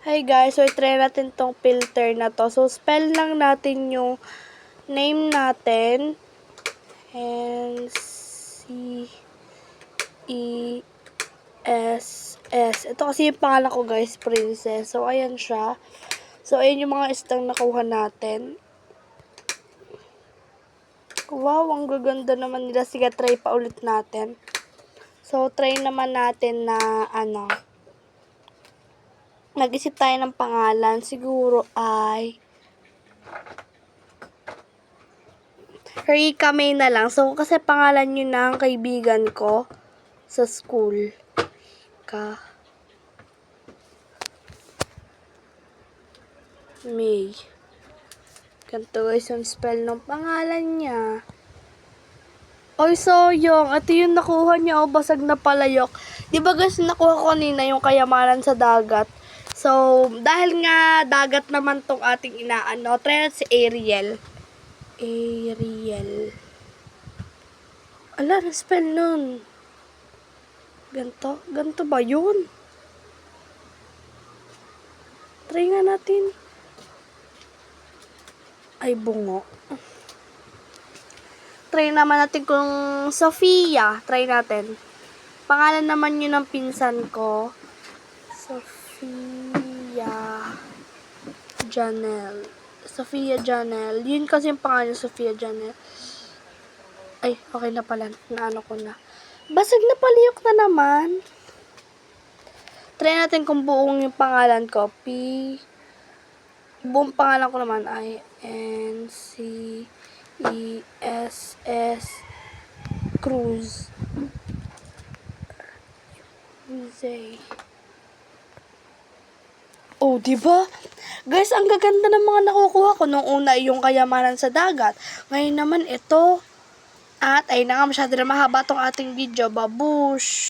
Hi guys, so try natin tong filter na to. So spell lang natin yung name natin. And C-E-S-S. Ito kasi yung pangalan ko guys, Princess. So ayan siya. So ayan yung mga istang nakuha natin. Wow, ang gaganda naman nila. Sige, try pa ulit natin. So try naman natin na nag-isip tayo ng pangalan. Siguro ay Rika May na lang. So, kasi pangalan yun ng kaibigan ko sa school. May. Ganito guys yung spell ng pangalan niya. Oy, Soyong. Ito yung nakuha niya. O, basag na palayok. Diba guys, nakuha ko kanina yung kayamanan sa dagat. So, dahil nga dagat naman tong ating inaano, try natin si Ariel. Ariel. Ala, na-spell nun. Ganto? Ganto ba yun? Try nga natin. Ay, bungo. Try naman natin kung Sofia. Try natin. Pangalan naman yun ng pinsan ko. Sofia Janelle. Sofia Janelle. Yun kasi yung pangalan, Sofia Janelle. Ay, okay na pala. Naano ko na. Basag na paliyok na naman. Try natin kung buong yung pangalan ko. Buong pangalan ko naman ay N-C-E-S-S Cruz. Jose. Oh, diba? Guys, ang gaganda ng mga nakukuha ko. Nung una yung kayamanan sa dagat. Ngayon naman ito. At ay na nga, masyado na mahaba tong ating video. Babush!